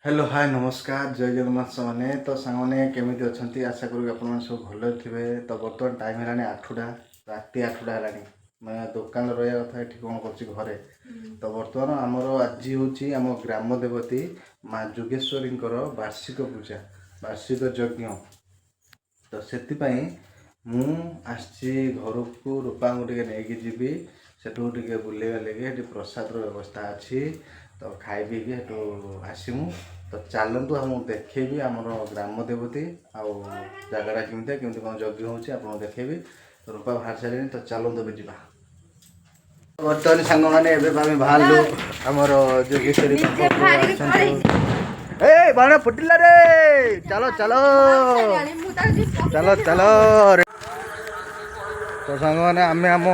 Hello hi नमस्कार जय जगन्नाथ सामने तो सांगने केमी अच्छा आशा करूँ आप सब भल थे। तो बर्तमान टाइम है 8टा राति 8टा है मैं दुकान रहा कथा ये कौन कर घरे। तो बर्तमान आमर आज हूँ आम ग्राम देवती माँ जोगेश्वरी वार्षिक पूजा वार्षिक यज्ञ। तो से मु घर को रूपा को लेकिन जीवी सेठू टे बुलेवा लगे प्रसाद व्यवस्था अच्छी। तो खाई पी आसमु। तो चलतु हम देखेबी आम ग्राम देवती आउ जगटा केमती कौन यज्ञ हो देखेबी। तो रूपा बाहर सारे तो चलतु भी जा बर्तमान सांग मैंने बाहर आमर जोगेश्वरी बाण फुटिला रे चलो चलो चलो चलो। तो सांग मैंने आम आम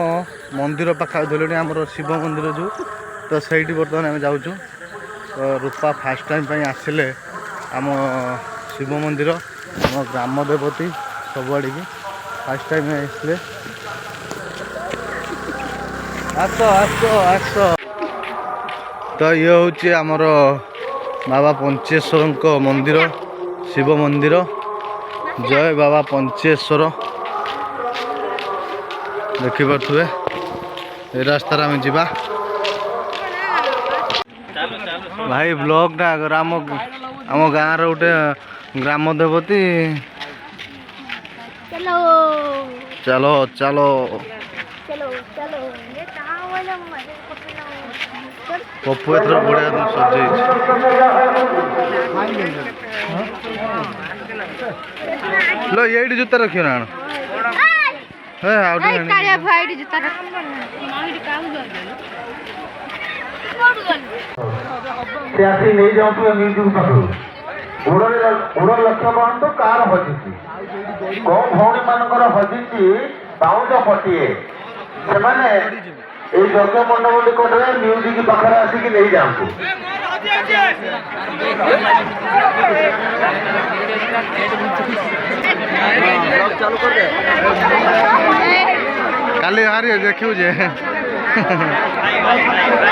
मंदिर पाखा धुलुनी आमर शिव मंदिर जो तो सही बर्तमान आम जाऊँ। तो रूपा फास्ट टाइम आसिले आम शिव मंदिर आम ग्राम देवती सबुआड़ की फास्ट टाइम आसले आस आस आस। तो ये हूँ आमर बाबा पंचेश्वर मंदिर शिव मंदिर जय बाबा पंचेश्वर देखिपे ये रास्तार आम जा भाई ब्लॉग ना अगर आम गाँव रोटे ग्राम देवती चलो चलो चलो पप्पू एथर बढ़िया सजे लो ये जूता रखियो ना नहीं जाऊँ म्यूजिक पाख उड़ लक्ष्य कहतु कार हजिची कौ भौणी मानकर हजिची पाउच पटिए से यज्ञ मंडप निकटने म्यूजिक पाखे आसिक नहीं जातु। काली हारी देखियो जे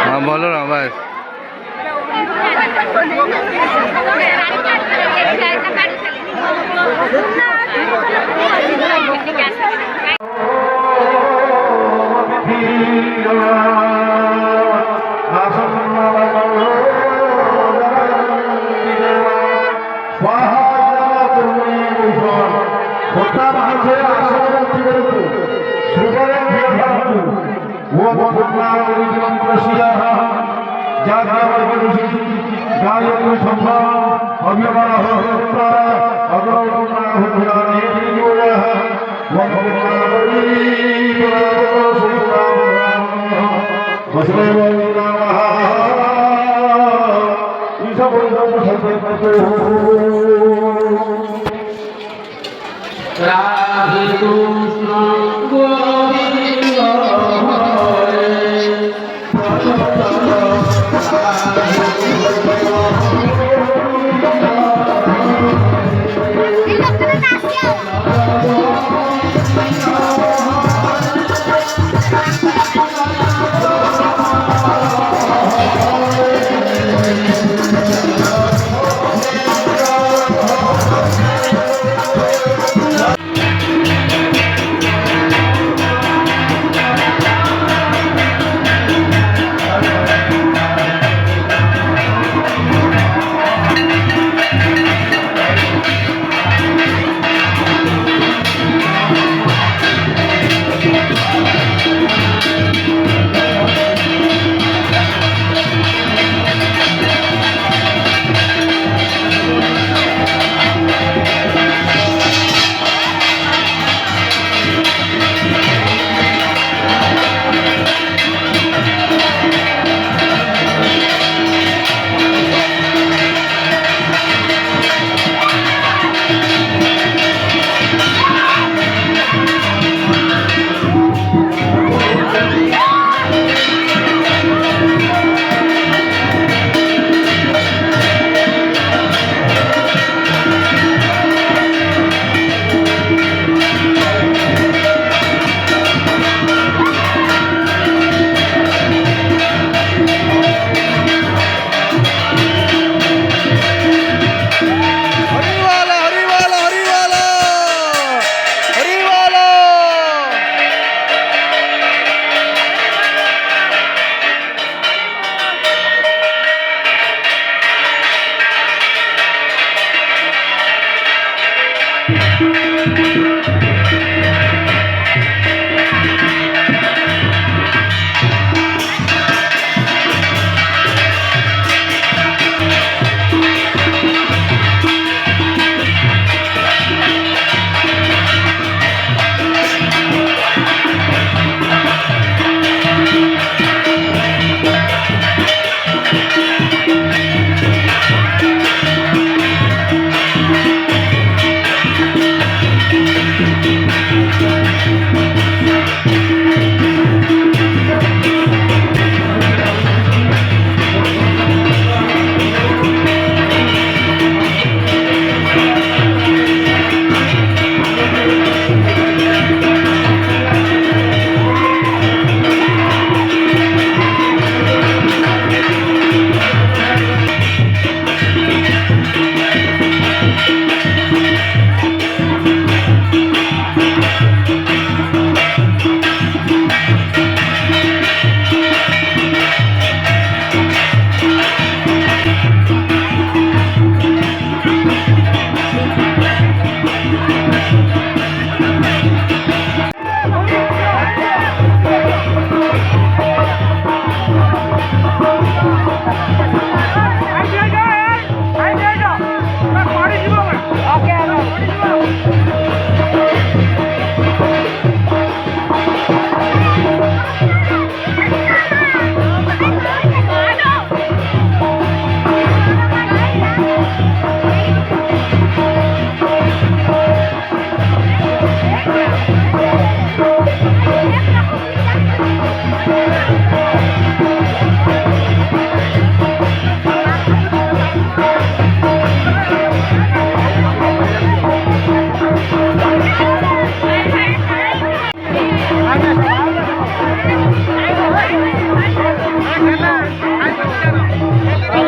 हाँ बोलो ना बस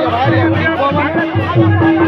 Vale, vale,